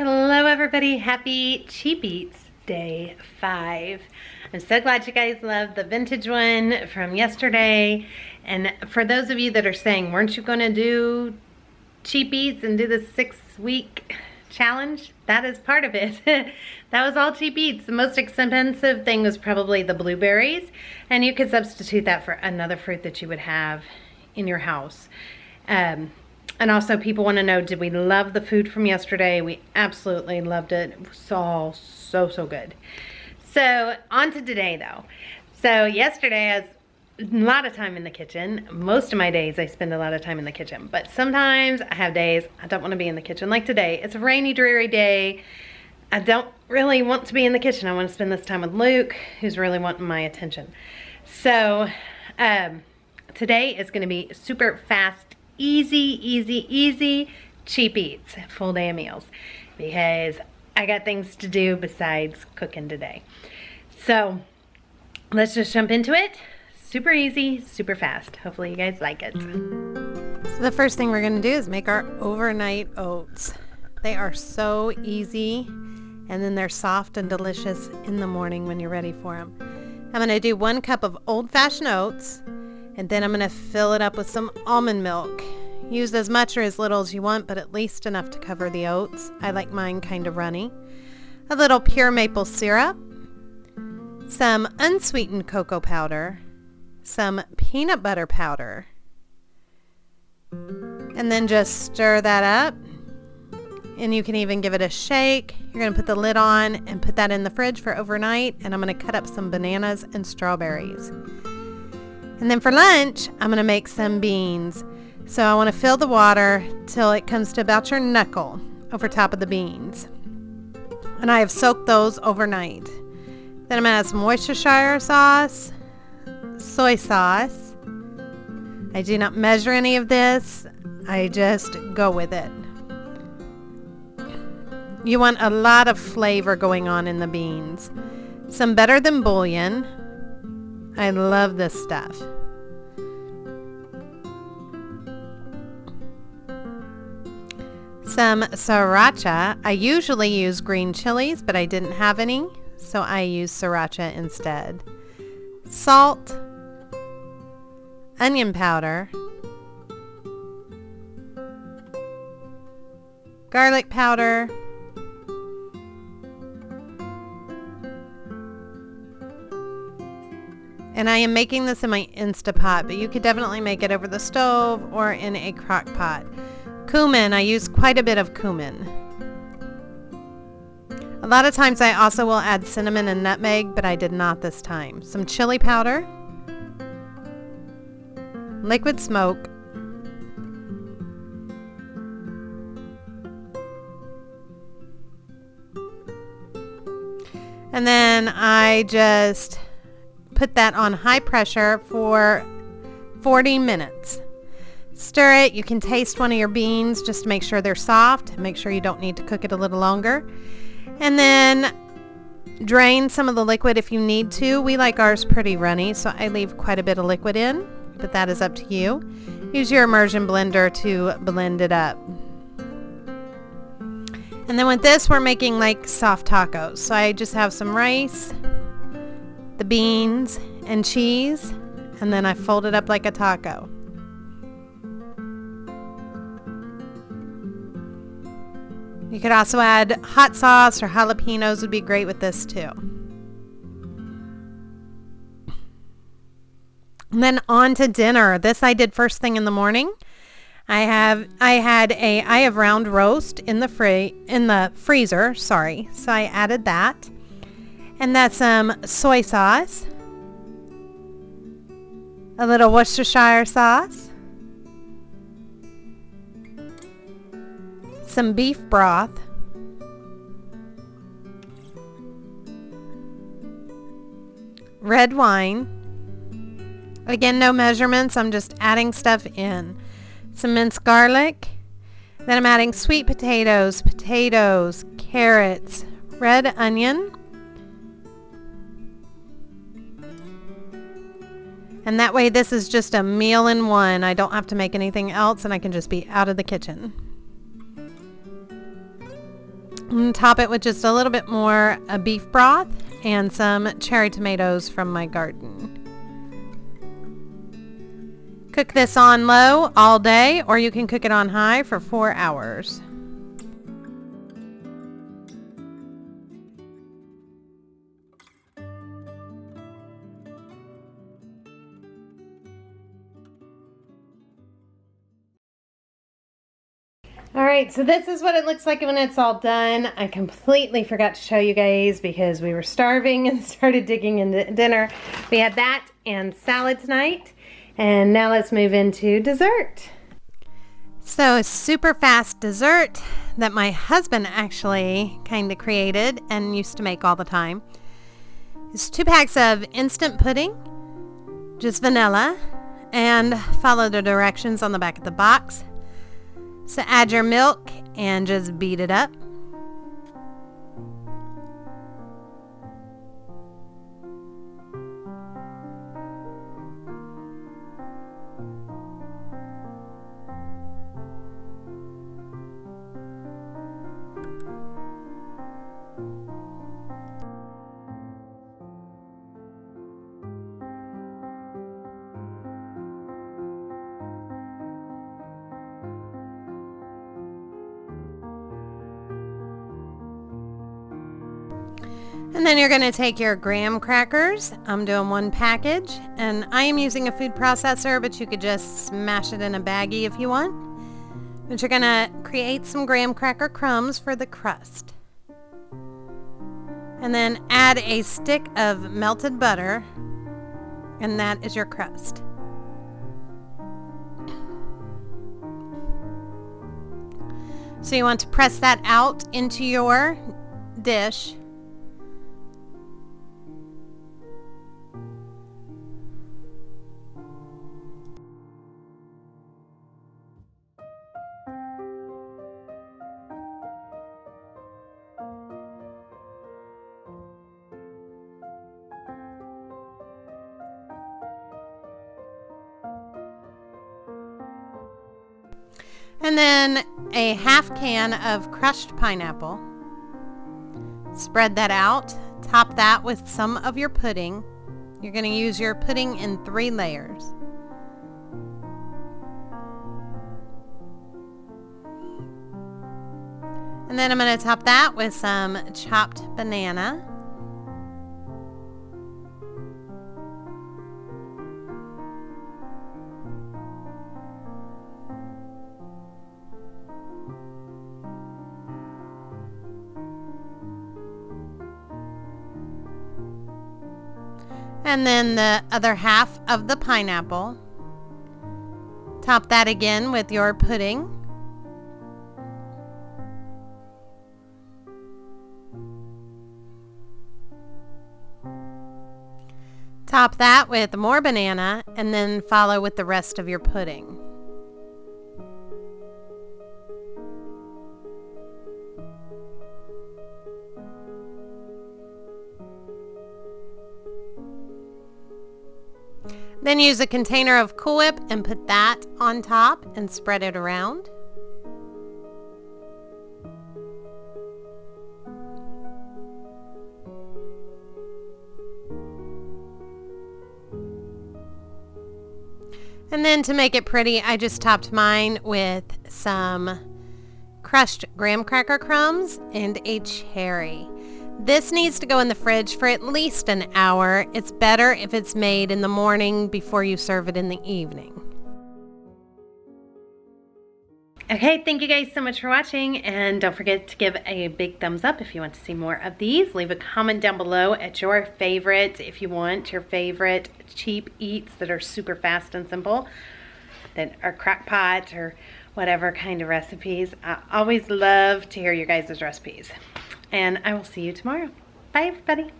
Hello everybody, happy Cheap Eats Day 5. I'm so glad you guys loved the vintage one from yesterday. And for those of you that are saying, weren't you gonna do Cheap Eats and do the 6-week challenge? That is part of it. That was all Cheap Eats. The most expensive thing was probably the blueberries, and you could substitute that for another fruit that you would have in your house. And also people want to know, did we love the food from yesterday? We absolutely loved it. It was all so good. So on to today though. So yesterday I was a lot of time in the kitchen. Most of my days I spend a lot of time in the kitchen, but sometimes I have days I don't want to be in the kitchen. Like today, it's a rainy, dreary day. I don't really want to be in the kitchen. I want to spend this time with Luke, who's really wanting my attention. So today is going to be super fast, easy Cheap Eats full day of meals, because I got things to do besides cooking today. So let's just jump into it. Super easy, super fast. Hopefully you guys like it. So the first thing we're going to do is make our overnight oats. They are so easy, and then they're soft and delicious in the morning when you're ready for them. I'm going to do 1 cup of old-fashioned oats, and then I'm going to fill it up with some almond milk. Use as much or as little as you want, but at least enough to cover the oats. I like mine kind of runny. A little pure maple syrup, some unsweetened cocoa powder, some peanut butter powder, and then just stir that up. And you can even give it a shake. You're going to put the lid on and put that in the fridge for overnight, and I'm going to cut up some bananas and strawberries. And then for lunch, I'm going to make some beans. So I want to fill the water till it comes to about your knuckle over top of the beans. And I have soaked those overnight. Then I'm going to add some Worcestershire sauce, soy sauce. I do not measure any of this. I just go with it. You want a lot of flavor going on in the beans. Some Better Than Bouillon. I love this stuff. Some sriracha. I usually use green chilies, but I didn't have any, so I use sriracha instead. Salt, onion powder, garlic powder, and I am making this in my Instapot, but you could definitely make it over the stove or in a crock pot. Cumin, I use quite a bit of cumin. A lot of times I also will add cinnamon and nutmeg, but I did not this time. Some chili powder, liquid smoke, and then I just put that on high pressure for 40 minutes. Stir it. You can taste one of your beans just to make sure they're soft. Make sure you don't need to cook it a little longer. And then drain some of the liquid if you need to. We like ours pretty runny, so I leave quite a bit of liquid in, but that is up to you. Use your immersion blender to blend it up. And then with this, we're making like soft tacos. So I just have some rice, the beans, and cheese, and then I fold it up like a taco. You could also add hot sauce, or jalapenos would be great with this too. And then on to dinner. This I did first thing in the morning. I have round roast in the freezer, sorry. So I added that. And that's some soy sauce, a little Worcestershire sauce, some beef broth, red wine. Again, no measurements. I'm just adding stuff in. Some minced garlic. Then I'm adding sweet potatoes, carrots, red onion. And that way this is just a meal in one. I don't have to make anything else, and I can just be out of the kitchen. And top it with just a little bit more beef broth and some cherry tomatoes from my garden. Cook this on low all day, or you can cook it on high for 4 hours. Alright, so this is what it looks like when it's all done. I completely forgot to show you guys because we were starving and started digging into dinner. We had that and salad tonight. And now let's move into dessert. So a super fast dessert that my husband actually kind of created and used to make all the time is 2 packs of instant pudding, just vanilla, and follow the directions on the back of the box. So add your milk and just beat it up. And then you're going to take your graham crackers. I'm doing 1 package, and I am using a food processor, but you could just smash it in a baggie if you want. But you're going to create some graham cracker crumbs for the crust. And then add a stick of melted butter, and that is your crust. So you want to press that out into your dish. And then a half can of crushed pineapple. Spread that out. Top that with some of your pudding. You're going to use your pudding in 3 layers. And then I'm going to top that with some chopped banana. And then the other half of the pineapple. Top that again with your pudding. Top that with more banana, and then follow with the rest of your pudding. Then use a container of Cool Whip and put that on top and spread it around. And then to make it pretty, I just topped mine with some crushed graham cracker crumbs and a cherry. This needs to go in the fridge for at least an hour. It's better if it's made in the morning before you serve it in the evening. Okay, thank you guys so much for watching, and don't forget to give a big thumbs up if you want to see more of these. Leave a comment down below at your favorite, if you want your favorite cheap eats that are super fast and simple, that are crock pot or whatever kind of recipes. I always love to hear your guys' recipes. And I will see you tomorrow. Bye, everybody.